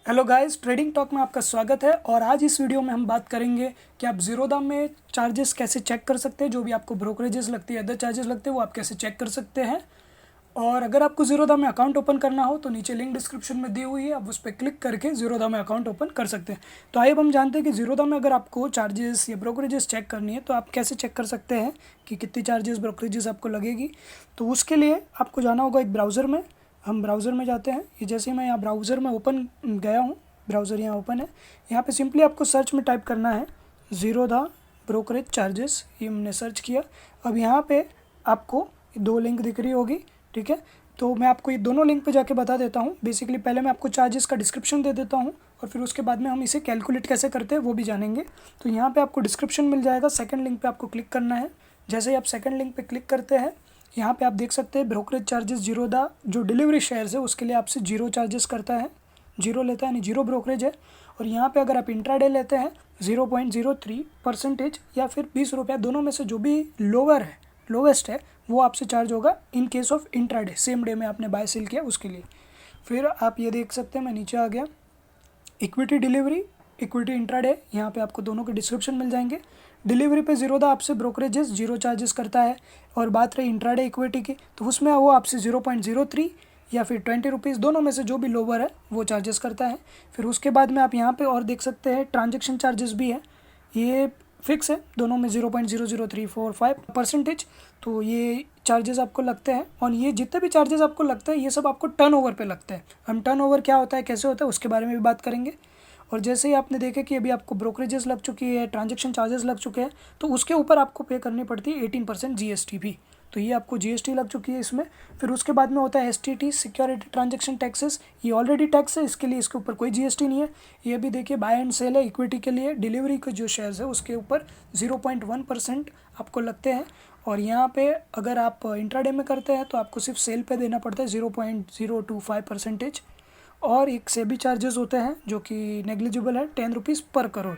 Hello guys, trading talk में आपका स्वागत है। और आज इस वीडियो में हम बात करेंगे कि आप ज़ीरोधा में चार्जेस कैसे चेक कर सकते हैं। जो भी आपको ब्रोकरेजेस लगती है, अदर चार्जेस लगते हैं, वो आप कैसे चेक कर सकते हैं। और अगर आपको ज़ीरोधा में अकाउंट ओपन करना हो तो नीचे लिंक डिस्क्रिप्शन में दी हुई है, आप उस पर क्लिक करके ज़ीरोधा में अकाउंट ओपन कर सकते हैं। तो आइए अब हम जानते हैं कि ज़ीरोधा में अगर आपको चार्जेस या ब्रोकरेजेस चेक करनी है तो आप कैसे चेक कर सकते हैं कि कितनी चार्जेस ब्रोकरेजेस आपको लगेगी। तो उसके लिए आपको जाना होगा एक ब्राउज़र में। हम ब्राउज़र में जाते हैं। ये जैसे ही मैं यहाँ ब्राउज़र में ओपन गया हूँ, ब्राउज़र यहाँ ओपन है। यहाँ पे सिंपली आपको सर्च में टाइप करना है ज़ीरोधा ब्रोकरेज चार्जेस। ये हमने सर्च किया। अब यहाँ पे आपको दो लिंक दिख रही होगी, ठीक है। तो मैं आपको ये दोनों लिंक पे जाके बता देता हूँ। बेसिकली पहले मैं आपको चार्जेस का डिस्क्रिप्शन दे देता हूँ और फिर उसके बाद में हम इसे कैलकुलेट कैसे करते हैं वो भी जानेंगे। तो यहाँ पे आपको डिस्क्रिप्शन मिल जाएगा। सेकंड लिंक पे आपको क्लिक करना है। जैसे ही आप सेकंड लिंक पे क्लिक करते हैं, यहाँ पे आप देख सकते हैं ब्रोकरेज चार्जेस ज़ीरोधा जो डिलीवरी शेयर्स है उसके लिए आपसे जीरो चार्जेस करता है, जीरो लेता है, यानी जीरो ब्रोकरेज है। और यहाँ पे अगर आप इंट्राडे लेते हैं 0.03% या फिर 20 रुपया, दोनों में से जो भी लोअर है, लोवेस्ट है, वो आपसे चार्ज होगा in case of intraday, same day में आपने बाय सेल किया उसके लिए। फिर आप ये देख सकते हैं, मैं नीचे आ गया, इक्विटी डिलीवरी, इक्विटी इंट्राडे, यहाँ पे आपको दोनों के डिस्क्रिप्शन मिल जाएंगे। डिलीवरी पे ज़ीरोधा आपसे ब्रोकरेजेस जीरो चार्जेस करता है। और बात रही इंट्राडे इक्विटी की, तो उसमें वो आपसे 0.03 या फिर 20 रुपीज़, दोनों में से जो भी लोअर है वो चार्जेस करता है। फिर उसके बाद में आप यहाँ पे और देख सकते हैं ट्रांजेक्शन चार्जेस भी है, ये फिक्स है, दोनों में 0.00345%। तो ये चार्जेस आपको लगते हैं। और ये जितने भी चार्जेस आपको लगते हैं ये सब आपको टर्नओवर पे लगते हैं। हम टर्नओवर क्या होता है, कैसे होता है, उसके बारे में भी बात करेंगे। और जैसे ही आपने देखा कि अभी आपको ब्रोकरेजेस लग चुकी है, ट्रांजैक्शन चार्जेस लग चुके हैं, तो उसके ऊपर आपको पे करनी पड़ती है 18% जीएसटी भी। तो ये आपको जीएसटी लग चुकी है इसमें। फिर उसके बाद में होता है एसटीटी, सिक्योरिटी ट्रांजैक्शन टैक्सेस। ये ऑलरेडी टैक्स है, इसके लिए इसके ऊपर कोई जीएसटी नहीं है। ये भी देखिए बाय एंड सेल है, इक्विटी के लिए डिलीवरी के जो शेयर्स है उसके ऊपर 0.1% आपको लगते हैं। और यहाँ पे अगर आप इंट्राडे में करते हैं तो आपको सिर्फ सेल पे देना पड़ता है 0.025%। और एक सेबी चार्जेस होते हैं जो कि नेग्लिजिबल है, 10 रुपीज़ पर करोड़,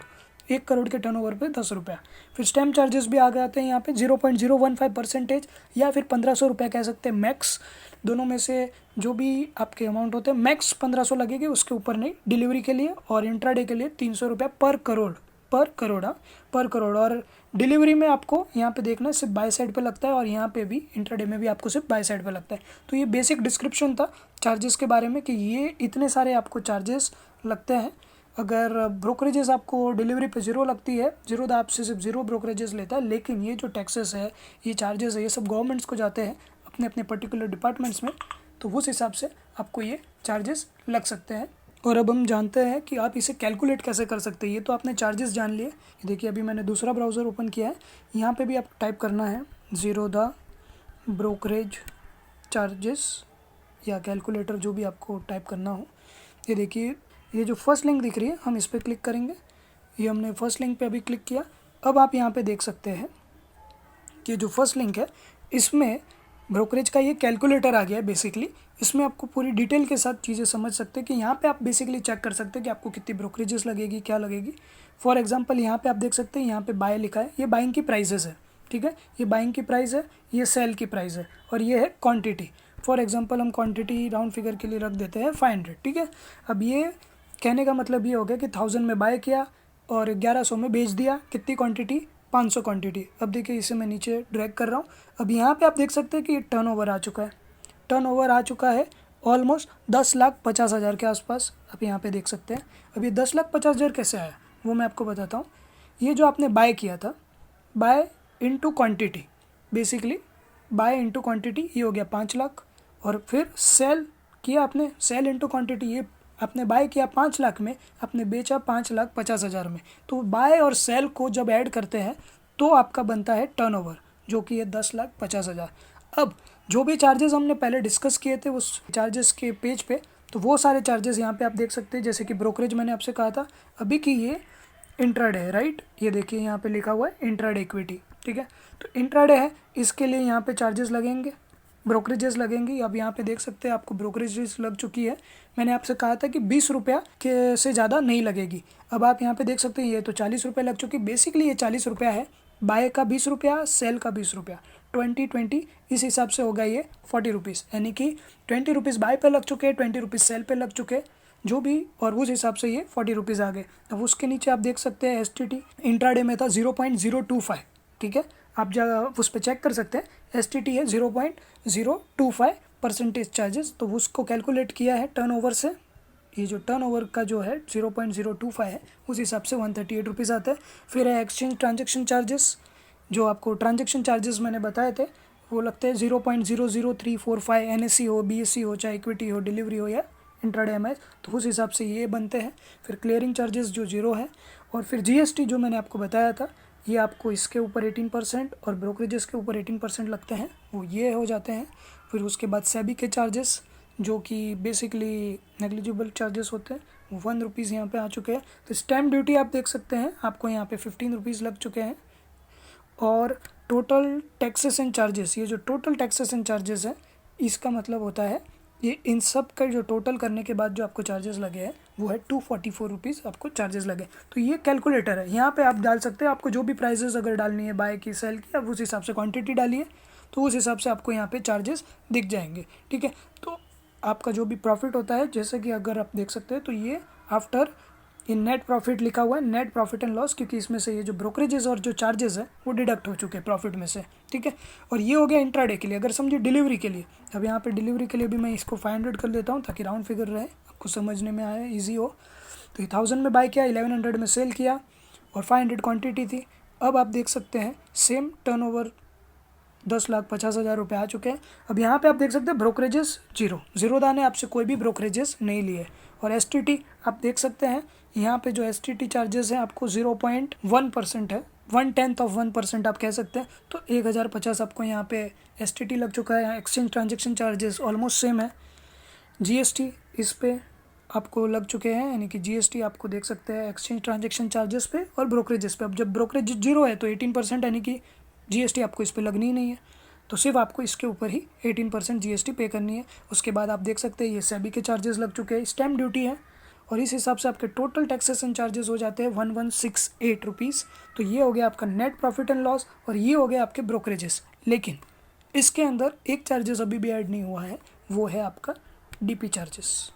1 करोड़ के टर्नओवर पे 10 रुपया। फिर स्टैम्प चार्जेस भी आ गए आते हैं यहाँ पे 0.015% या फिर 1500 रुपया कह सकते हैं मैक्स। दोनों में से जो भी आपके अमाउंट होते हैं मैक्स 1500 लगेगी, उसके ऊपर नहीं, डिलीवरी के लिए। और इंट्राडे के लिए 300 रुपया पर करोड़, पर करोड़, हाँ, पर करोड़। और डिलीवरी में आपको यहाँ पे देखना है सिर्फ बाय साइड पे लगता है, और यहाँ पे भी इंट्राडे में भी आपको सिर्फ बाय साइड पे लगता है। तो ये बेसिक डिस्क्रिप्शन था चार्जेस के बारे में कि ये इतने सारे आपको चार्जेस लगते हैं। अगर ब्रोकरेजेस आपको डिलीवरी पे ज़ीरो लगती है, ज़ीरोधा आपसे सिर्फ ज़ीरो ब्रोकरेजेस लेता है, लेकिन ये जो टैक्सेस है, ये चार्जेस है, ये सब गवर्नमेंट्स को जाते हैं अपने अपने पर्टिकुलर डिपार्टमेंट्स में। तो उस हिसाब से आपको ये चार्जेस लग सकते हैं। और अब हम जानते हैं कि आप इसे कैलकुलेट कैसे कर सकते हैं। ये तो आपने चार्जेस जान लिए। देखिए अभी मैंने दूसरा ब्राउज़र ओपन किया है, यहाँ पे भी आपको टाइप करना है ज़ीरोधा ब्रोकरेज चार्जेस या कैलकुलेटर, जो भी आपको टाइप करना हो। ये देखिए, ये जो फर्स्ट लिंक दिख रही है हम इस पर क्लिक करेंगे। ये हमने फर्स्ट लिंक पे अभी क्लिक किया। अब आप यहाँ पे देख सकते हैं कि जो फर्स्ट लिंक है इसमें ब्रोकरेज का ये कैलकुलेटर आ गया है। बेसिकली इसमें आपको पूरी डिटेल के साथ चीज़ें समझ सकते हैं कि यहाँ पे आप बेसिकली चेक कर सकते हैं कि आपको कितनी ब्रोकरेजेस लगेगी, क्या लगेगी। फॉर एग्जांपल यहाँ पे आप देख सकते हैं, यहाँ पे बाय लिखा है, ये बाइंग की प्राइजेस है, ठीक है। ये बाइंग की प्राइस है, ये सेल की प्राइस है, और ये है क्वांटिटी। फॉर एग्जांपल हम क्वांटिटी राउंड फिगर के लिए रख देते हैं 500, ठीक है। अब ये कहने का मतलब ये हो गया कि 1000 में बाय किया और 1100 में बेच दिया। कितनी क्वांटिटी, 500 क्वांटिटी। अब देखिए इसे मैं नीचे ड्रैग कर रहा हूँ। अब यहाँ पे आप देख सकते हैं कि टर्नओवर आ चुका है, टर्नओवर आ चुका है ऑलमोस्ट 10,50,000 के आसपास। आप यहाँ पे देख सकते हैं। अब ये 10,50,000 कैसे आया वो मैं आपको बताता हूँ। ये जो आपने बाय किया था, by into quantity, basically by into quantity, ये हो गया 5 लाख। और फिर सेल किया आपने, सेल इनटू क्वांटिटी, ये आपने बाय किया 5 लाख में, आपने बेचा 5,50,000 में। तो बाय और सेल को जब ऐड करते हैं तो आपका बनता है टर्नओवर, जो कि है 10,50,000। अब जो भी चार्जेस हमने पहले डिस्कस किए थे उस चार्जेस के पेज पे, तो वो सारे चार्जेस यहाँ पे आप देख सकते हैं। जैसे कि ब्रोकरेज मैंने आपसे कहा था अभी कि ये इंट्राडे है, राइट। ये देखिए यहाँ पे लिखा हुआ है इंट्राडे इक्विटी, ठीक है। तो इंट्राडे है, इसके लिए यहाँ पे चार्जेस लगेंगे, ब्रोकरेजेस लगेंगी। अब यहाँ पे देख सकते हैं आपको ब्रोकरेजेस लग चुकी है। मैंने आपसे कहा था कि 20 रुपया के से ज़्यादा नहीं लगेगी। अब आप यहाँ पे देख सकते हैं ये तो 40 रुपये लग चुकी। बेसिकली ये 40 रुपया है, बाय का 20 रुपया, सेल का 20 रुपया, 20-20, इस हिसाब से होगा ये 40 रुपीज़। यानी कि 20 रुपीज़ बाय पे लग चुके, 20 रुपीज़ सेल पे लग चुके, जो भी, और उस हिसाब से ये 40 रुपीज़ आ गए। अब उसके नीचे आप देख सकते हैं STT इंट्राडे में था 0.025, ठीक है, आप उस पर चेक कर सकते हैं। STT है 0.025% चार्जेस, तो उसको कैलकुलेट किया है टर्नओवर से। ये जो टर्नओवर का जो है 0.025 है, उस हिसाब से 138 रुपीज़ आता है। फिर है एक्सचेंज ट्रांजेक्शन चार्जेस, जो आपको ट्रांजेक्शन चार्जेस मैंने बताए थे वो लगते हैं 0.00345, NSE हो, BSE हो, चाहे इक्विटी हो, डिलीवरी हो या इंट्राडे MIS, तो उस हिसाब से ये बनते हैं। फिर क्लियरिंग चार्जेस जो 0 है, और फिर GST जो मैंने आपको बताया था, ये आपको इसके ऊपर 18% और ब्रोकरेजेस के ऊपर 18% लगते हैं, वो ये हो जाते हैं। फिर उसके बाद सेबी के चार्जेस जो कि बेसिकली नेग्लिजिबल चार्जेस होते हैं, वो 1 रुपीज़ यहाँ पे आ चुके हैं। तो स्टैम्प ड्यूटी आप देख सकते हैं, आपको यहाँ पे 15 रुपीज़ लग चुके हैं। और टोटल टैक्सेस एंड चार्जेस, ये जो टोटल टैक्सेस एंड चार्जेस है, इसका मतलब होता है ये इन सब का जो टोटल करने के बाद जो आपको चार्जेस लगे हैं वो है 244 रुपीज़ आपको चार्जेस लगे। तो ये कैलकुलेटर है, यहाँ पे आप डाल सकते हैं, आपको जो भी प्राइजेस अगर डालनी है, बाय की, सेल की, आप उस हिसाब से क्वांटिटी डालिए, तो उस हिसाब से आपको यहाँ पे चार्जेस दिख जाएंगे, ठीक है। तो आपका जो भी प्रॉफिट होता है, जैसे कि अगर आप देख सकते हैं, तो ये आफ्टर ये नेट प्रॉफिट लिखा हुआ है, नेट प्रॉफिट एंड लॉस, क्योंकि इसमें से ये जो ब्रोकरेजेस और जो चार्जेस है वो डिडक्ट हो चुके हैं प्रॉफिट में से, ठीक है। और ये हो गया इंट्राडे के लिए। अगर समझिए डिलीवरी के लिए, अब यहाँ पे डिलीवरी के लिए भी मैं इसको 500 कर देता हूँ ताकि राउंड फिगर रहे, आपको समझने में आए, ईजी हो। तो ये 1000 में बाय किया, 1100 में सेल किया और 500 क्वान्टिटी थी। अब आप देख सकते हैं सेम टर्नओवर 10,50,000 रुपये आ चुके हैं। अब यहाँ पे आप देख सकते हैं ब्रोकरेजेस जीरो दाने, आपसे कोई भी ब्रोकरेजेस नहीं लिए। और STT आप देख सकते हैं, यहाँ पे जो STT चार्जेस हैं आपको 0.1% है, 0.1% आप कह सकते हैं। तो 1050 आपको यहाँ पे STT लग चुका है। Exchange transaction charges almost same है। GST इस पे आपको लग चुके हैं, यानी कि GST आपको देख सकते हैं एक्सचेंज ट्रांजेक्शन चार्जेस पे और ब्रोकरेजेस पे। अब जब ब्रोकरेज 0 है तो 18%, यानी कि GST आपको इस पर लगनी ही नहीं है, तो सिर्फ आपको इसके ऊपर ही 18% GST पे करनी है। उसके बाद आप देख सकते हैं ये सेबी के चार्जेस लग चुके हैं, स्टैम्प ड्यूटी है, और इस हिसाब से आपके टोटल टैक्सेस एंड चार्जेस हो जाते हैं 1168 रुपीज़। तो ये हो गया आपका नेट प्रॉफिट एंड लॉस, और ये हो गया आपके ब्रोकरेजेस। लेकिन इसके अंदर एक चार्जेस अभी भी ऐड नहीं हुआ है, वो है आपका DP चार्जेस,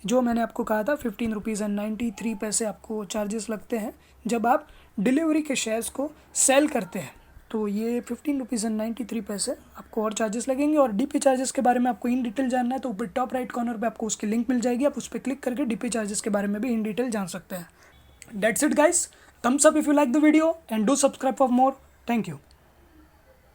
जो मैंने आपको कहा था 15 रुपीज़ एंड 93 पैसे आपको चार्जेस लगते हैं जब आप डिलीवरी के शेयर्स को सेल करते हैं। तो ये 15 रुपीज़ एंड 93 पैसे आपको और चार्जेस लगेंगे। और DP चार्जेस के बारे में आपको इन डिटेल जानना है तो ऊपर टॉप राइट कॉर्नर पे आपको उसकी लिंक मिल जाएगी, आप उस पर क्लिक करके DP चार्जेस के बारे में भी इन डिटेल जान सकते हैं। That's it guys, thumbs up if you like the video and do subscribe for more. Thank you.